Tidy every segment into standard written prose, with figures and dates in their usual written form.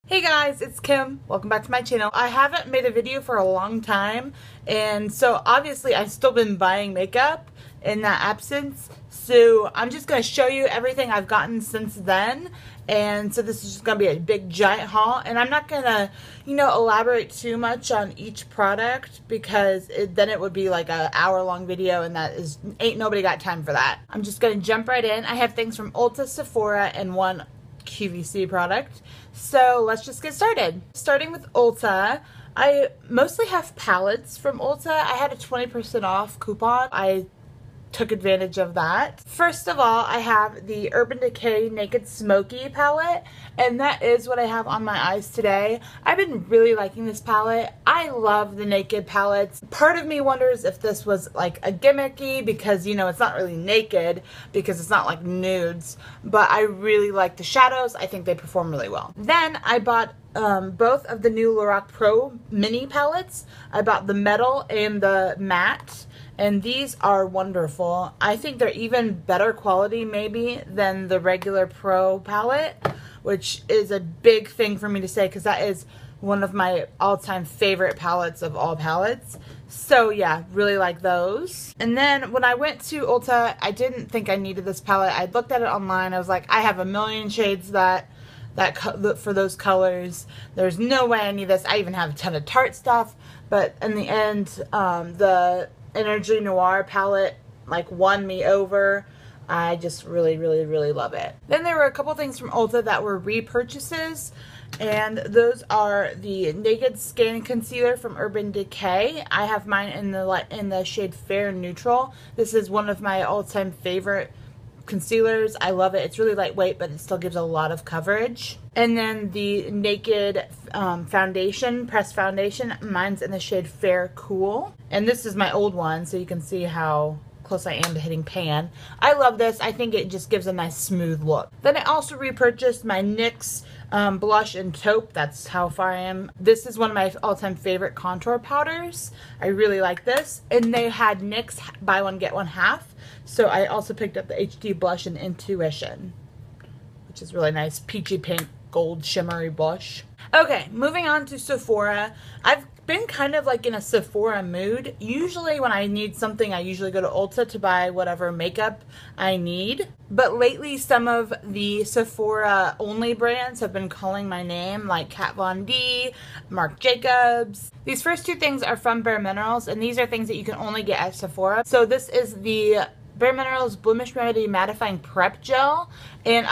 Hey guys, it's Kim. Welcome back to my channel. I haven't made a video for a long time, and so obviously I've still been buying makeup in that absence. So I'm just going to show you everything I've gotten since then. And so this is just going to be a big giant haul, and I'm not going to, elaborate too much on each product because then it would be like an hour-long video, and ain't nobody got time for that. I'm just going to jump right in. I have things from Ulta, Sephora, and one QVC product. So let's just get started. Starting with Ulta, I mostly have palettes from Ulta. I had a 20% off coupon. I took advantage of that. First of all, I have the Urban Decay Naked Smokey palette, and that is what I have on my eyes today. I've been really liking this palette. I love the naked palettes. Part of me wonders if this was like a gimmicky because, it's not really naked because it's not like nudes, but I really like the shadows. I think they perform really well. Then I bought both of the new Lorac Pro mini palettes. I bought the metal and the matte, and these are wonderful. I think they're even better quality maybe than the regular Pro palette, which is a big thing for me to say because that is one of my all-time favorite palettes of all palettes. So yeah, really like those. And then when I went to Ulta, I didn't think I needed this palette. I looked at it online. I was like, I have a million shades for those colors. There's no way I need this. I even have a ton of Tarte stuff. But in the end, the Energy Noir palette won me over. I just really love it. Then there were a couple things from Ulta that were repurchases, and those are the Naked Skin Concealer from Urban Decay. I have mine in the shade Fair Neutral. This is one of my all-time favorite concealers. I love it. It's really lightweight, but it still gives a lot of coverage. And then the Naked foundation, pressed foundation, mine's in the shade Fair Cool. And this is my old one, so you can see how close I am to hitting pan. I love this. I think it just gives a nice smooth look. Then I also repurchased my NYX blush and taupe. That's how far I am. This is one of my all-time favorite contour powders. I really like this. And they had NYX buy one get one half. So I also picked up the HD blush in Intuition, which is really nice. Peachy pink gold shimmery blush. Okay, moving on to Sephora. I've been kind of like in a Sephora mood. Usually when I need something, I usually go to Ulta to buy whatever makeup I need. But lately, some of the Sephora only brands have been calling my name, like Kat Von D, Marc Jacobs. These first two things are from Bareminerals, and these are things that you can only get at Sephora. So this is the Bareminerals Blemish Remedy Mattifying Prep Gel, and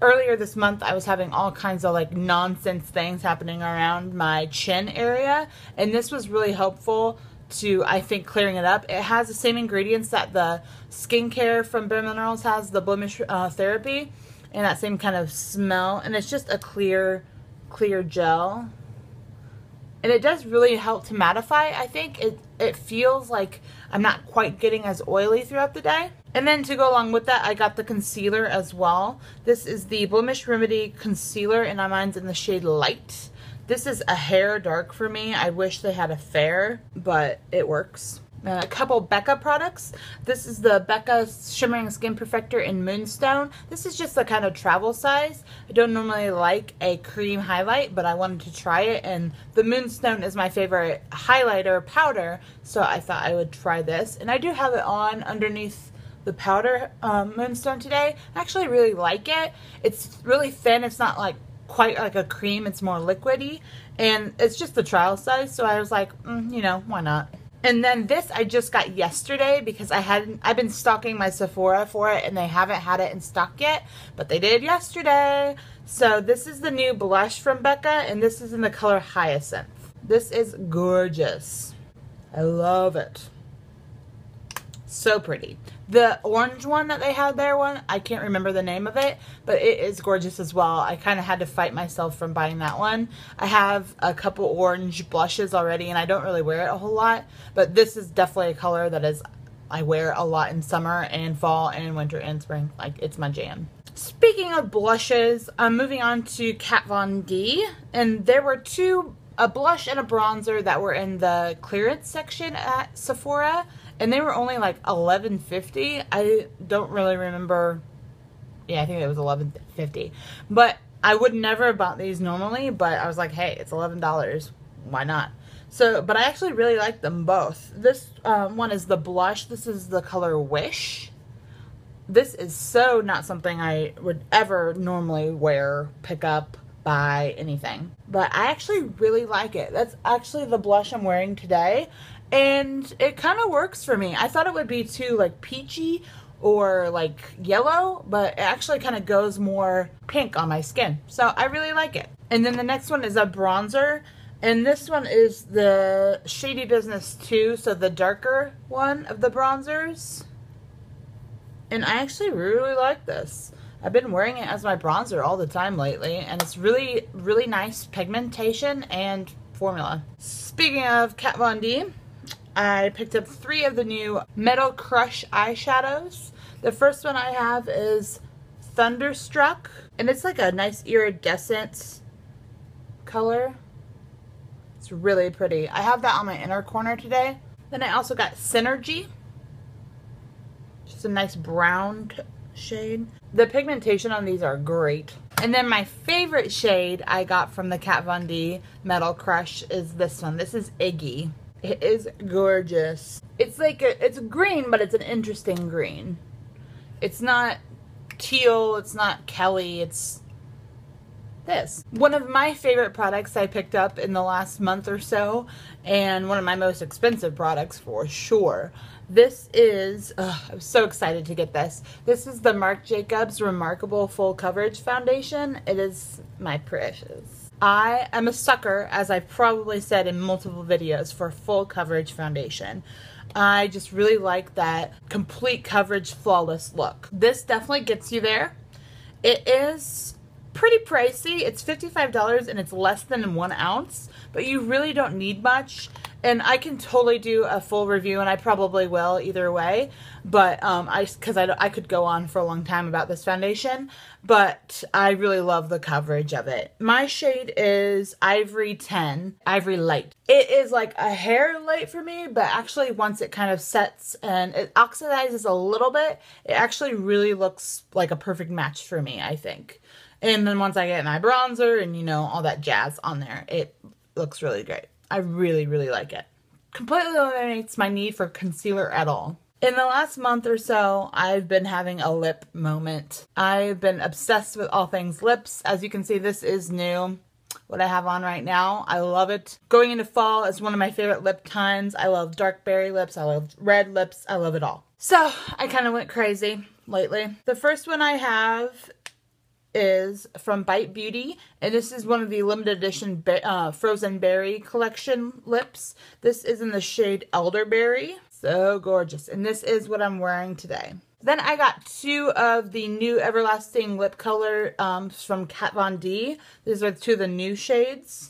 earlier this month I was having all kinds of nonsense things happening around my chin area, and this was really helpful to, I think, clearing it up. It has the same ingredients that the skincare from Bareminerals has, the blemish therapy, and that same kind of smell, and it's just a clear gel. And it does really help to mattify. I think it feels like I'm not quite getting as oily throughout the day. And then to go along with that, I got the concealer as well. This is the Blemish Remedy Concealer, and mine's in the shade Light. This is a hair dark for me. I wish they had a fair, but it works. A couple Becca products. This is the Becca Shimmering Skin Perfector in Moonstone. This is just a kind of travel size. I don't normally like a cream highlight, but I wanted to try it, and the Moonstone is my favorite highlighter powder, so I thought I would try this. And I do have it on underneath the powder Moonstone today. I actually really like it. It's really thin. It's not quite like a cream. It's more liquidy, and it's just the trial size, so I was like, why not? And then this I just got yesterday because I've been stalking my Sephora for it, and they haven't had it in stock yet, but they did yesterday. So this is the new blush from Becca, and this is in the color Hyacinth. This is gorgeous. I love it. So pretty. The orange one that they had there, I can't remember the name of it, but it is gorgeous as well. I kind of had to fight myself from buying that one. I have a couple orange blushes already, and I don't really wear it a whole lot, but this is definitely a color that I wear a lot in summer and fall and winter and spring. It's my jam. Speaking of blushes, I'm moving on to Kat Von D, and there were a blush and a bronzer that were in the clearance section at Sephora, and they were only $11.50. I don't really remember. Yeah, I think it was $11.50. But I would never have bought these normally, but I was like, hey, it's $11. Why not? So, but I actually really like them both. This one is the blush. This is the color Wish. This is so not something I would ever normally wear, pick up, buy, anything. But I actually really like it. That's actually the blush I'm wearing today. And it kind of works for me. I thought it would be too like peachy or like yellow, but it actually kind of goes more pink on my skin. So I really like it. And then the next one is a bronzer. And this one is the Shady Business 2, so the darker one of the bronzers. And I actually really like this. I've been wearing it as my bronzer all the time lately, and it's really, really nice pigmentation and formula. Speaking of Kat Von D, I picked up 3 of the new Metal Crush eyeshadows. The first one I have is Thunderstruck, and it's like a nice iridescent color. It's really pretty. I have that on my inner corner today. Then I also got Synergy. Just a nice brown shade. The pigmentation on these are great. And then my favorite shade I got from the Kat Von D Metal Crush is this one. This is Iggy. It is gorgeous. It's like it's green, but it's an interesting green. It's not teal, it's not Kelly, it's this. One of my favorite products I picked up in the last month or so, and one of my most expensive products for sure. This is, I'm so excited to get this. This is the Marc Jacobs Remarcable Full Coverage Foundation. It is my precious. I am a sucker, as I've probably said in multiple videos, for full coverage foundation. I just really like that complete coverage, flawless look. This definitely gets you there. It is pretty pricey. It's $55 and it's less than 1 ounce, but you really don't need much. And I can totally do a full review, and I probably will either way. But because I could go on for a long time about this foundation, but I really love the coverage of it. My shade is Ivory 10, Ivory Light. It is like a hair light for me, but actually once it kind of sets and it oxidizes a little bit, it actually really looks like a perfect match for me, I think. And then once I get my bronzer and, you know, all that jazz on there, it looks really great. I really, really like it. Completely eliminates my need for concealer at all. In the last month or so, I've been having a lip moment. I've been obsessed with all things lips. As you can see, this is new. What I have on right now, I love it. Going into fall is one of my favorite lip times. I love dark berry lips. I love red lips. I love it all. So I kind of went crazy lately. The first one I have is from Bite Beauty, and this is one of the limited edition Frozen Berry collection lips. This is in the shade Elderberry. So gorgeous. And this is what I'm wearing today. Then I got 2 of the new Everlasting lip color from Kat Von D. These are 2 of the new shades.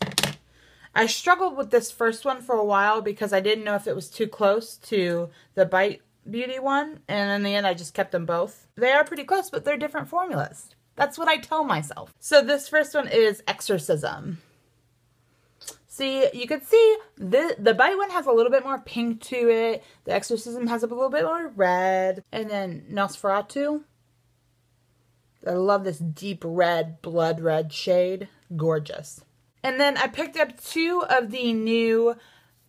I struggled with this first one for a while because I didn't know if it was too close to the Bite Beauty one, and in the end I just kept them both. They are pretty close, but they're different formulas. That's what I tell myself. So this first one is Exorcism. See, you can see the Bite one has a little bit more pink to it. The Exorcism has a little bit more red. And then Nosferatu. I love this deep red, blood red shade. Gorgeous. And then I picked up 2 of the new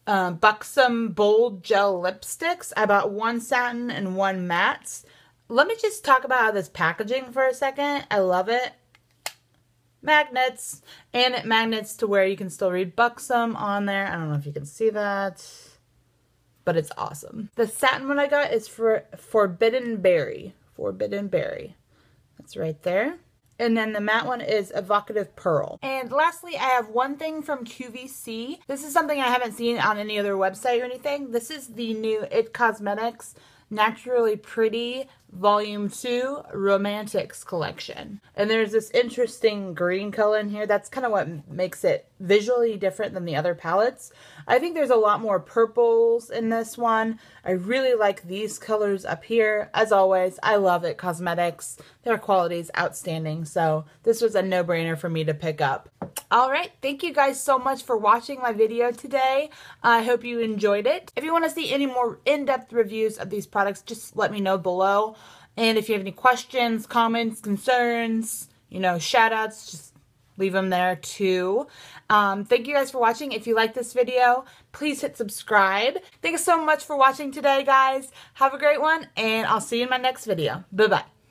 Buxom Bold Gel lipsticks. I bought 1 satin and 1 matte. Let me just talk about this packaging for a second. I love it. Magnets. And it magnets to where you can still read Buxom on there. I don't know if you can see that, but it's awesome. The satin one I got is for Forbidden Berry. Forbidden Berry. That's right there. And then the matte one is Evocative Pearl. And lastly, I have one thing from QVC. This is something I haven't seen on any other website or anything. This is the new It Cosmetics Naturally Pretty Volume 2 Romantics collection. And there's this interesting green color in here. That's kind of what makes it visually different than the other palettes. I think there's a lot more purples in this one. I really like these colors up here. As always, I love It Cosmetics. Their quality is outstanding. So this was a no-brainer for me to pick up. Alright, thank you guys so much for watching my video today. I hope you enjoyed it. If you want to see any more in-depth reviews of these products, just let me know below. And if you have any questions, comments, concerns, you know, shout outs, just leave them there too. Thank you guys for watching. If you like this video, please hit subscribe. Thank you so much for watching today, guys. Have a great one, and I'll see you in my next video. Bye-bye.